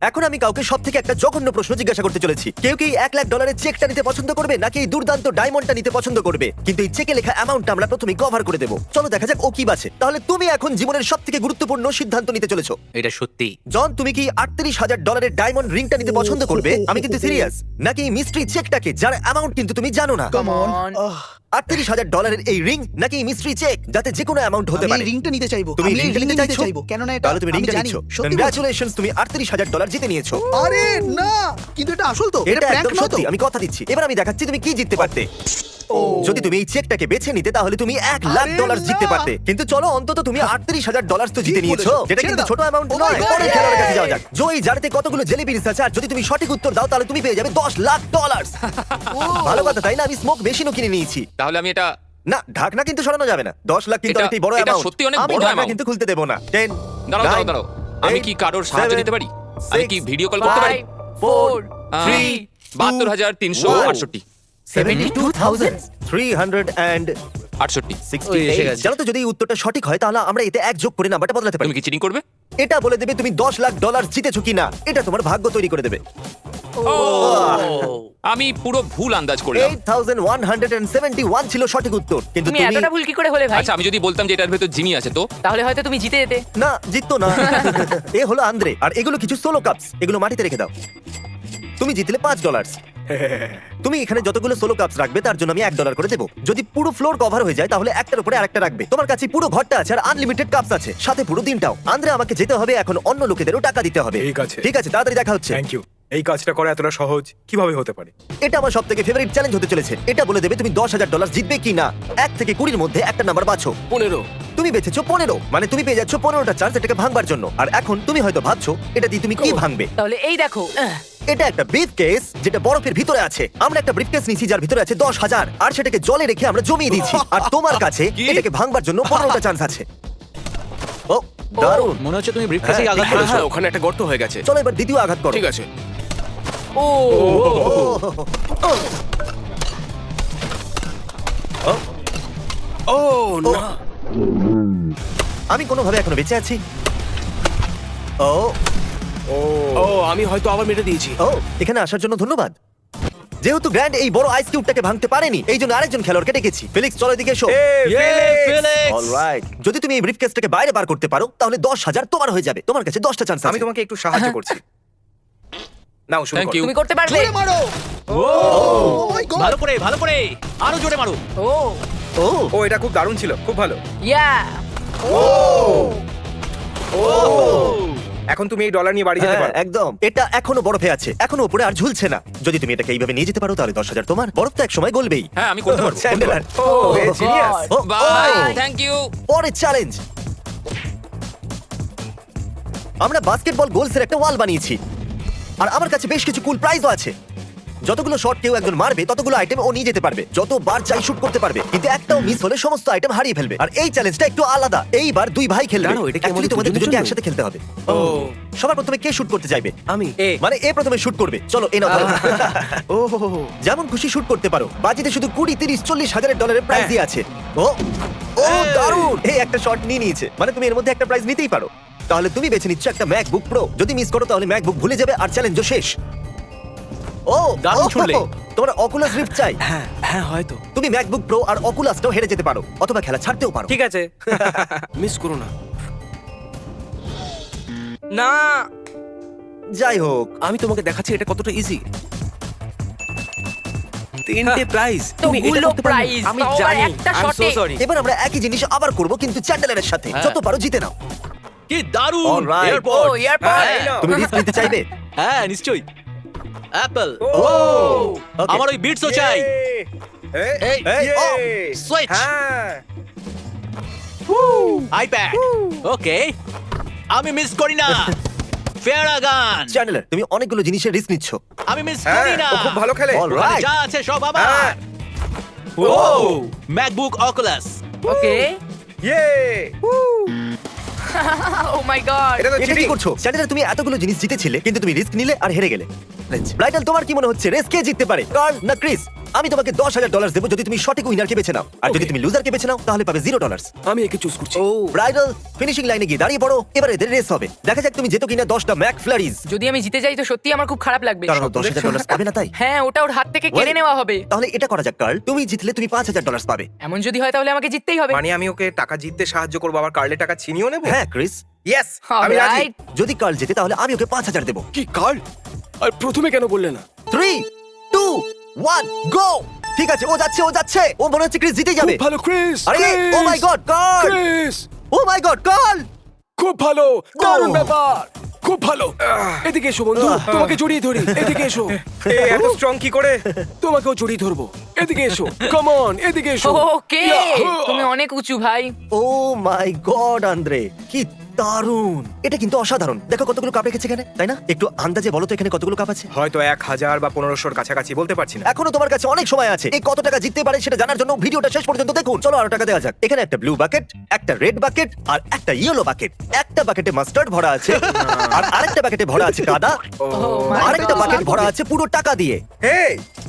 এখন আমি কাউকে সব থেকে একটা জঘন্য প্রশ্ন জিজ্ঞাসা করতে চলেছি। কেউ কি $1,00,000 চেকটা নিতে পছন্দ করবে নাকি এই দুর্দান্ত ডায়মন্ডটা নিতে পছন্দ করবে? কিন্তু এই চেকে লেখা অ্যামাউন্টটা আমরা প্রথমেই কভার করে দেবো। চলো দেখা যাক ও কি বাছে। তাহলে তুমি এখন জীবনের সব থেকে গুরুত্বপূর্ণ সিদ্ধান্ত নিতে চলেছো। এটা সত্যি। জন, তুমি কি $38,000 ডায়মন্ড রিংটা নিতে পছন্দ করবে? আমি কিন্তু সিরিয়াস। নাকি মিস্ট্রি চেকটাকে যার অ্যামাউন্ট কিন্তু তুমি জানো না? Come on. $38,000 এই রিং নাকি মিস্ট্রি চেক যাতে যে কোনো অ্যামাউন্ট হতে আমি পারে? এই রিংটা নিতে চাইবো। তুমি আমি এই রিংটা নিতে রিংটা চাইছো? কেন না এটা তাহলে তুমি আমি রিংটা জানি। নিচ্ছ। সত্যি বলছি। কংগ্রাচুলেশনস, তুমি $38,000 জিতে নিয়েছো। আরে না, কিন্তু এটা আসল তো? এটা prank একদম নয় তো? সত্যি, আমি কথা দিচ্ছি। এবার আমি দেখাচ্ছি তুমি কি জিততে পারতে। যদি তুমি এই চেকটাকে বেছে নিতে তাহলে তুমি $1,00,000 আরে জিততে না। পারতে। কিন্তু চলো, অন্তত তুমি $38,000 তো জিতে ঠিক নিয়েছো, বলেছো। যেটা ছেড়ে কিন্তু দাও। ছোট অ্যামাউন্ট Oh my নয়। God, পরের yeah! খেলোয়াড়ের কাছে যাওয়া যাক। জো, এই জারতে কতগুলো জেলি বিনস আছে, আর যদি তুমি সঠিক উত্তর দাও তাহলে তুমি পেয়ে যাবে $10,00,000। ভালো কথা, তাই না? আমি স্মোক মেশিনও কিনে নিয়েছি। তাহলে আমি এটা না, ঢাকনা কিন্তু সরানো যাবে না। 10 লাখ কিন্তু এটা- অনেকটাই বড় এটা অ্যামাউন্ট। সত্যি অনেক আমি বড় ঢাকনা amount। কিন্তু খুলতে দেব না। 10 দাঁড়াও দাঁড়াও দাঁড়াও, আমি কি কারোর সাহায্য নিতে পারি? আমি কি ভিডিও কল করতে পারি? 4 3 72,368 72,368। ওই এসে গেছে। জানো তো, যদি এই উত্তরটা সঠিক হয় তাহলে আমরা এতে এক যোগ করে নাম্বারটা বদলাতে পারি। তুমি কি চিটিং করবে? এটা বলে দেবে তুমি $10,00,000 জিতেছো কিনা। এটা তোমার ভাগ্য তৈরি করে দেবে। আমি পুরো ভুল আন্দাজ করলাম। 8,171 ছিল সঠিক উত্তর, কিন্তু তুমি তুমি এতটা ভুল কি করে হলে ভাই? আচ্ছা, আমি যদি বলতাম যে এটার ভেতর জিমি আছে তো? তাহলে হয়তো তুমি জিতে যেতে। না, জিততো না। এ হলো আন্দ্রে, আর এগুলো কিছু সোলো কাপস। এগুলো মাটিতে রেখে দাও। তুমি জিতলে $5। তুমি এখানে যতগুলো সোলো কাপস রাখবে তার জন্য আমি $1 করে দেবো। যদি পুরো ফ্লোর কভার হয়ে যায় তাহলে একটার উপরে আরেকটা রাখবে। তোমার কাছে পুরো ঘরটা আছে আর আনলিমিটেড কাপস আছে, সাথে পুরো দিনটাও। আন্দ্রে, আমাকে যেতে হবে এখন, অন্য লোকেদেরও টাকা দিতে হবে। ঠিক আছে। ঠিক আছে, তাড়াতাড়ি দেখা হচ্ছে। Thank you. এই কাজটা করা এতটা সহজ কিভাবে হতে পারে? এটা আমার সব থেকে ফেভারিট চ্যালেঞ্জ হতে চলেছে। এটা বলে দেবে তুমি $10,000 জিতবে কি না। 1 থেকে 20 মধ্যে একটা নাম্বার বাছো। 15। তুমি বেছেছো 15, মানে তুমি পেয়ে যাচ্ছ 15টা চান্স এটাকে ভাঙবার জন্য। আর এখন তুমি হয়তো ভাবছো এটা দিয়ে তুমি কি ভাঙবে। তাহলে এই দেখো, এটা একটা ব্রিফ কেস যেটা বরফের ভিতরে আছে। আমরা একটা ব্রিফ কেস নিয়েছি যার ভিতরে আছে 10,000, আর সেটাকে জলে রেখে আমরা জমিয়ে দিয়েছি। আর তোমার কাছে এটাকে ভাঙবার জন্য 15টা চান্স আছে। ও দারুণ। মনে হচ্ছে তুমি ব্রিফকেসে আঘাত হ্যাঁ, করেছো। হ্যাঁ, ওখানে একটা গর্ত হয়ে গেছে। চলো এবার দ্বিতীয় আঘাত করো। ঠিক আছে। ও ও না। আমি কোনোভাবে এখনো বেঁচে আছি। ও ও আমি হয়তো আবার মেরে দিয়েছি। ও, এখানে আসার জন্য ধন্যবাদ। যেহেতু গ্র্যান্ড এই বড় আইস কিউবটাকে ভাঙতে পারেনি, এই জন্য আরেকজন খেলোয়াড়কে ডেকেছি। ফেলিক্স, চলো এদিকে এসো। অলরাইট, যদি তুমি এই ব্রিফকেসটাকে বাইরে বার করতে পারো তাহলে 10,000 তোমার হয়ে যাবে। তোমার কাছে 10টা চান্স আমি আছে। তোমাকে একটু সাহায্য করছি। নাও শুরু থ্যাংক করো। ইউ। তুমি করতে পারবে। জোরে মারো। ও মাই গড। ভালো করে ভালো করে আরো জোরে মারো। ও ও ও এটা খুব দারুণ ছিল, খুব ভালো। ইয়া এখন তুমি এই ডলার নিয়ে বাড়ি যেতে হ্যাঁ, পারো। একদম। এটা এখনো বরফে আছে, এখনো উপরে আর ঝুলছে না। যদি তুমি এটাকে এইভাবে নিয়ে যেতে পারো তাহলে 10,000 তোমার। বরফ তো এক সময় গলবেই। হ্যাঁ, আমি করতে পারবো। চ্যান্ডেলার। ও জিনিয়াস। ও, বাই, ও, থ্যাংক ইউ। পরের চ্যালেঞ্জ। আমরা বাস্কেটবল গোলসের একটা ওয়াল বানিয়েছি, আর আমার কাছে বেশ কিছু কুল প্রাইজও আছে। যতগুলো শট কেউ একজন মারবে ততগুলো আইটেম ও নিয়ে যেতে পারবে, যতবার চাই শুট করতে পারবে, কিন্তু একটাও মিস হলে সমস্ত আইটেম হারিয়ে ফেলবে। আর এই চ্যালেঞ্জটা একটু আলাদা। এইবার দুই ভাই খেলবে। দাঁড়াও, এটা কি Actually আমাদের তোমাদের দুজনের দুজনকে জন্য? একসাথে খেলতে হবে। ও সবার প্রথমে কে শুট করতে চাইবে? আমি মানে এ প্রথমে শুট করবে। চলো এ নাও ধরো। ও যেমন খুশি শুট করতে পারো। বাজিতে শুধু 20, 30, 40 হাজারের ডলারের প্রাইজ দিয়ে আছে। ও ও দারুণ। এই একটা শট নিয়ে নিয়েছে, মানে তুমি এর মধ্যে একটা প্রাইজ নিতেই পারো। তাহলে তুমি বেছে নিচ্ছ একটা ম্যাকবুক প্রো। যদি মিস করো তাহলে ম্যাকবুক ভুলে যাবে আর চ্যালেঞ্জও শেষ। ও দারুণ ছুড়লে। তোমার অকুলাস রিফট চাই? হ্যাঁ হ্যাঁ হয়তো। তুমি ম্যাকবুক প্রো আর অকুলাসটাও হেরে যেতে পারো, অথবা খেলা ছাড়তেও পারো। ঠিক আছে। মিস করো না। না, যাই হোক, আমি তোমাকে দেখাচ্ছি এটা কতটা ইজি। 3টে প্রাইজ। তো গুলো প্রাইজ আমি জানি। একটা I'm so শটে। sorry. এবার আমরা একই জিনিস আবার করব, কিন্তু চ্যান্ডেলারের সাথে। হ্যাঁ। যত পারো জিতে নাও। কি দারুণ। Alright. ও এয়ারপড। এয়ারপড। এই নাও। তুমি রিস্ক নিতে চাইবে? হ্যাঁ নিশ্চয়ই। অ্যাপল। Okay. আমার ওই বিটসও চাই। এই, এই, ও, সুইচ। হ্যাঁ। আইপ্যাড। ওকে, আমি মিস করি না। ফেরাগান। চ্যান্ডেলার, তুমি অনেকগুলো জিনিসের রিস্ক নিচ্ছ। আমি মিস হ্যাঁ, করি না। ও খুব ভালো খেলে। All ওখানে right. যা আছে সব হ্যাঁ। আবার। ও ম্যাকবুক অকুলাস। ওকে ইয়ে। ও মাই গড এটা তো এটা কি চিটিং। করছো? চ্যান্ডেলার, তুমি এতগুলো জিনিস জিতেছিলে কিন্তু তুমি রিস্ক নিলে আর হেরে গেলে। ব্রাইটাল, তোমার কি মনে হচ্ছে রেস কে জিততে পারে, কার্ল না ক্রিস? আমি তোমাকে $10,000 দেবো যদি তুমি সঠিক উইনারকে বেছে নাও, আর যদি তুমি লুজারকে বেছে নাও তাহলে পাবে $0। আমি একে চুজ করছি। ব্রাইডাল ফিনিশিং লাইনে গিয়ে দাঁড়িয়ে পড়ো, এবার এদের রেস হবে। দেখা যাক তুমি যেতো কিনা 10টা ম্যাক ফ্লারিজ, যদি আমি জিতে যাই তো সত্যি আমার খুব খারাপ লাগবে। কারণ $10,000 পাবে না তাই। হ্যাঁ, ওটা ওর হাত থেকে কেড়ে নেওয়া হবে। তাহলে এটা করা যাক কার্ল, তুমি জিতলে তুমি $5,000 পাবে। এমন যদি হয় তাহলে আমাকে জিততেই হবে। মানে আমি ওকে টাকা জিততে সাহায্য করবো, আবার কার্লের টাকা ছিনিয়েও নেবো? হ্যাঁ ক্রিস, ইয়েস, আমি রাজি। Alright. যদি কার্ল জেতে তাহলে আমি ওকে 5,000 দেবো। কি কার্ল? আর প্রথমে কেন বললে না? 3, 2, 1, গো! ঠিক আছে, ও যাচ্ছে, ও যাচ্ছে। ও মনে হচ্ছে ক্রিস জিতে যাবে। ভালো ক্রিস। আরে ও my god, curl! Chris, O my god, curl! খুব ভালো, দারুণ Oh. ব্যাপার, খুব ভালো। এদিকে এসো বন্ধু, তোমাকে জড়িয়ে ধরি। এদিকে এসো। এত স্ট্রং কি করে? তোমাকেও জড়িয়ে ধরবো। এদিকে এসো, কাম অন, এদিকে এসো। ওকে, তুমি অনেক উঁচু ভাই। ও মাই গড আন্দ্রে, কি দারুণ! এটা কিন্তু অসাধারণ। দেখো কতগুলো কাপ রেখেছে এখানে, তাই না? একটু আন্দাজে বলো তো এখানে কতগুলো কাপ আছে? হয়তো 1000 বা 1500 কাছাকাছি, বলতে পারছি না। এখনো তোমার কাছে অনেক সময় আছে। এই কত টাকা জিততে পারে সেটা জানার জন্য ভিডিওটা শেষ পর্যন্ত দেখুন। চলো আরো টাকা দেওয়া যাক। এখানে একটা ব্লু বাকেট, একটা রেড বাকেট আর একটা ইয়েলো বাকেট। একটা বাকেটে মাস্টার্ড ভরা আছে আর আরেকটা বাকেটে ভরা আছে কাদা। my আরেকটা God. বাকেট ভরা আছে পুরো টাকা দিয়ে। হে,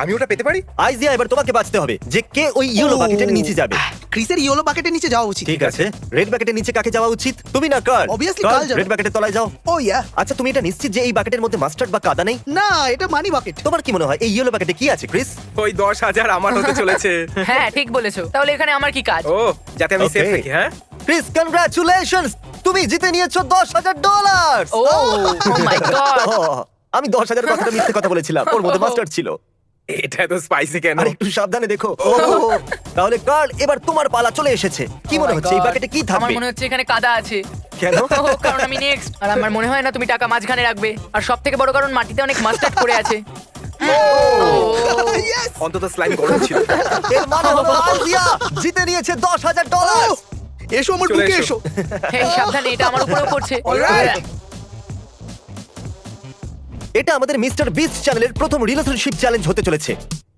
আমি ওটা পেতে পারি? আইজিয়া, এবার তোমাকে বাঁচতে হবে যে কে ওই ইয়েলো বাকেটের নিচে যাবে। ক্রিসের ইয়েলো বাকেটের নিচে যাওয়া উচিত। ঠিক আছে, রেড বাকেটের নিচে কাকে যাওয়া উচিত? তুমি না কার্ল? Obviously কার্ল যাবে। রেড বাকেটের তলায় যাও। ও ইয়া, আচ্ছা, তুমি এটা নিশ্চিত যে এই বাকেটের মধ্যে মাস্টার্ড বা কাদা নেই? না এটা মানি বাকেট। তোমার কি মনে হয় এই ইয়েলো বাকেটে কি আছে ক্রিস? ওই 10,000 আমার হতে চলেছে। হ্যাঁ, ঠিক বলেছো। তাহলে এখানে আমার কি কাজ? ও, যাতে আমি সেফ Okay. থাকি। হ্যাঁ, ক্রিস, কনগ্রাচুলেশনস, তুমি জিতে নিয়েছো $10,000। ও মাই গড। আমি 10,000 কথাটা মিথ্যে কথা বলেছিলাম, ওর মধ্যে মাস্টার্ড ছিল। এটা তো স্পাইসি কেন? আর একটু সাবধানে দেখো। তাহলে কার্ল, এবার তোমার পালা চলে এসেছে। কি মনে হচ্ছে এই বাকেটে কি আমার থাকবে? মনে হচ্ছে এখানে কাদা আছে। কেন? কারণ আমি নেক্সট। আর আমার মনে হয় না তুমি টাকা মাঝখানে রাখবে। আর সব থেকে বড় কারণ মাটিতে অনেক মাস্টার্ড পড়ে আছে। ইয়েস, অন্তত স্লাইম গরম ছিল। এর মানে হলো আইজিয়া জিতে নিয়েছে $10,000। এসো আমার চলে বুকে এসো। এসো। এই সাবধানে, এটা আমার উপরেও পড়ছে। Alright. এটা আমাদের মিস্টার বিস্ট চ্যানেলের প্রথম রিলেশনশিপ চ্যালেঞ্জ হতে চলেছে।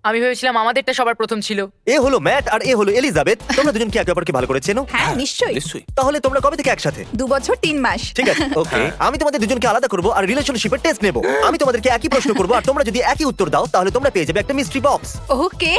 আমি ভেবেছিলাম আমাদেরটা সবার প্রথম ছিল। এ হলো ম্যাট আর এ হলো এলিজাবেথ। তোমরা দুজন কি একে অপরকে ভালো করে চেনো? হ্যাঁ নিশ্চয়ই নিশ্চয়ই। তাহলে তোমরা কবে থেকে একসাথে? 2 বছর 3 মাস ঠিক আছে, ওকে। আমি তোমাদের দুজনকে আলাদা করব আর রিলেশনশিপের টেস্ট নেব। আমি তোমাদেরকে একই প্রশ্ন করব আর তোমরা যদি একই উত্তর দাও তাহলে তোমরা পেয়ে যাবে একটা মিস্ট্রি বক্স। ওকে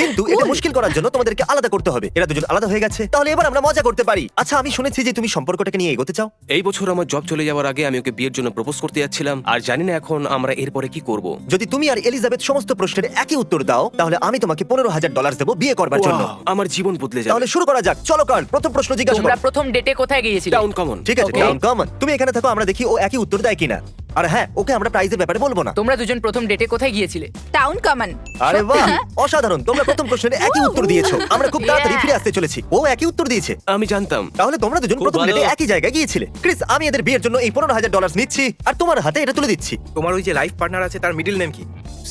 কিন্তু এটা মুশকিল করার জন্য তোমাদেরকে আলাদা করতে হবে। এরা দুজন আলাদা হয়ে গেছে, তাহলে এবার আমরা মজা করতে পারি। আচ্ছা, আমি শুনেছি যে তুমি সম্পর্কটাকে নিয়ে এগোতে চাও। এই বছর আমার জব চলে যাওয়ার আগে আমি ওকে বিয়ের জন্য প্রপোজ করতে যাচ্ছিলাম, আর জানি না এখন আমরা এরপরে কি করব। যদি তুমি আর এলিজাবেথ সমস্ত প্রশ্নের একই উত্তর দাও তাহলে আমি তোমাকে $15,000 দেবো বিয়ে করবার জন্য। Wow, আমার জীবন বদলে যাবে। তাহলে শুরু করা যাক। চলো কার্ল, প্রথম প্রশ্ন জিজ্ঞাসা তোমরা করো। প্রথম ডেটে কোথায় গিয়েছিলে? Town common. ঠিক আছে, Okay. Down common. তুমি এখানে থাকো, আমরা দেখি ও একই উত্তর দেয় কিনা। আর হ্যাঁ, ওকে আমরা প্রাইজের ব্যাপারে বলবো না। তোমরা দুজন প্রথম ডেটে কোথায় গিয়েছিলে? টাউন কমন আরে বাহ, অসাধারণ! তোমরা প্রথম প্রশ্নের একই উত্তর দিয়েছো। আমরা খুব তাড়াতাড়ি Yeah. ফিরে আসতে চলেছি। ও একই উত্তর দিয়েছে। আমি জানতাম। তাহলে তোমরা দুজন খুব প্রথম ভালো। ডেটে একই জায়গায় গিয়েছিলে। ক্রিস, আমি এদের বিয়ের জন্য এই $15,000 নিচ্ছি আর তোমার হাতে এটা তুলে দিচ্ছি। তোমার ওই যে লাইফ পার্টনার আছে, তার মিডল নেম কি?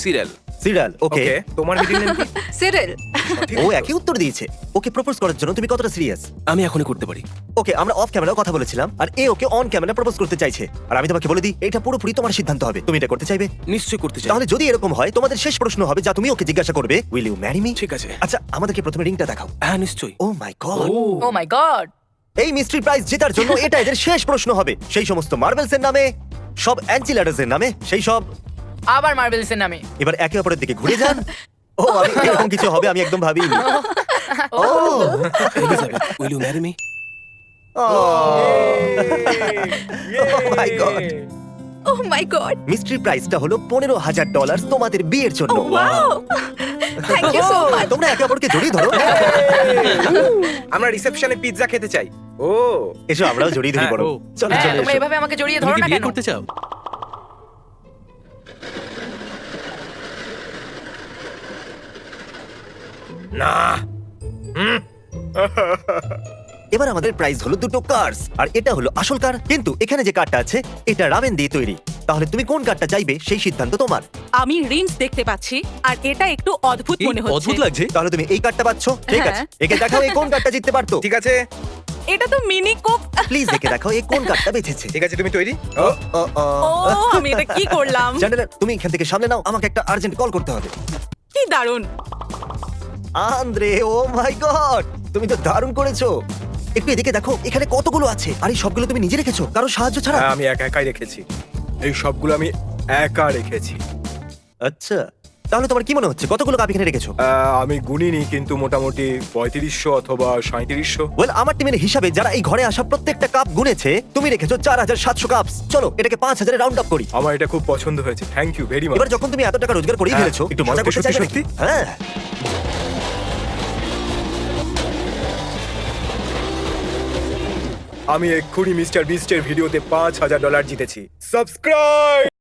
সিরিয়াল। সিরিয়াল, ওকে। ওকে, তোমার মিডল নেম কি? সিরিল ও একই উত্তর দিয়েছে। ওকে প্রপোজ করার জন্য তুমি কতটা সিরিয়াস? আমি এখনই করতে পারি। ওকে, আমরা অফ ক্যামেরাও কথা বলেছিলাম আর এ ওকে অন ক্যামেরা প্রপোজ করতে চাইছে। আর আমি তোমাকে বলে দিই, এটা পুরোপুরি তোমার সিদ্ধান্ত হবে। তুমি এটা করতে চাইবে? নিশ্চয়ই করতে চাই। তাহলে যদি এরকম হয়, তোমাদের শেষ প্রশ্ন হবে যা তুমি ওকে জিজ্ঞাসা করবে, উইল ইউ ম্যারি মি? ঠিক আছে। আচ্ছা, আমাদেরকে প্রথমে রিংটা দেখাও। হ্যাঁ নিশ্চয়ই। ও my God! Oh my god. এই মিস্ট্রি প্রাইজ জেতার জন্য এটা এদের শেষ প্রশ্ন হবে। সেই সমস্ত মার্বেলস এর নামে, সব অ্যাঞ্চিলাডাস এর নামে, সেই সব। আবার মার্বেলসের নামে। এবার একে অপরের দিকে ঘুরে যান। ও, আমি এরকম কিছু হবে আমি একদম ভাবিনি। Oh will you marry me? My God! Oh my God mystery প্রাইজটা হলো $15,000 তোমাদের বিয়ের জন্য। Wow thank you so much তোমরা একে অপরকে জড়িয়ে ধরো। আমরা রিসেপশনে পিৎজা খেতে চাই। ও, এসো, আমরাও জড়িয়ে ধরি হ্যাঁ, বড়। ও। চলো হ্যাঁ, চলো তোমরা এসো। এভাবে আমাকে জড়িয়ে তুমি ধরো কি না বিয়ে কেন? করতে চাও? না। এবার আমাদের প্রাইজ হলো দুটো কার্স আর এটা হলো আসল কার। কিন্তু এখানে যে কার্ডটা আছে এটা রামেন দিয়ে তৈরি। তাহলে তুমি কোন কার্ডটা চাইবে সেই সিদ্ধান্ত তোমার। আমি রিংস দেখতে পাচ্ছি আর এটা একটু অদ্ভুত এই মনে হচ্ছে। অদ্ভুত লাগছে। তাহলে তুমি এই কার্ডটা পাচ্ছ। ঠিক আছে, হ্যাঁ। একে দেখাও এই কোন কার্ডটা জিততে পারতো। ঠিক আছে, এটা তো মিনি কোক। প্লিজ একে দেখাও এই কোন কার্ডটা বেঁচেছে। ঠিক আছে, তুমি তৈরি? ও, ও আমি এটা কি করলাম? চ্যান্ডেলার, তুমি এখান থেকে সামনে নাও, আমাকে একটা আর্জেন্ট কল করতে হবে। কি দারুণ। আন্দ্রে, ও মাই গড, তুমি তো দারুণ করেছো। একটু এদিকে দেখো, এখানে কতগুলো আছে। আর এই সবগুলো তুমি নিজে রেখেছো, কারো সাহায্য ছাড়া? হ্যাঁ, আমি একা একাই রেখেছি। এই সবগুলো আমি একা রেখেছি। আচ্ছা, তাহলে তোমার কি মনে হচ্ছে কতগুলো কাপ এখানে রেখেছো? আমি গুনিনি, কিন্তু মোটামুটি 3500 অথবা 3700। ওয়েল, আমার টিমের হিসাবে যারা এই ঘরে আসা প্রত্যেকটা কাপ গুনেছে, তুমি রেখেছো 4700 কাপ। চলো এটাকে 5000 রাউন্ড আপ করি। আমার এটা খুব পছন্দ হয়েছে, থ্যাংক ইউ ভেরি মাচ। এবার যখন তুমি এত টাকা রোজগার করেই হ্যাঁ, ফেলেছো, একটু মজা করতে সত্যি, চাইবে সত্যি, নাকি? হ্যাঁ। আমি এক্ষুনি মিস্টার বিস্টের ভিডিওতে $5000 জিতেছি। সাবস্ক্রাইব।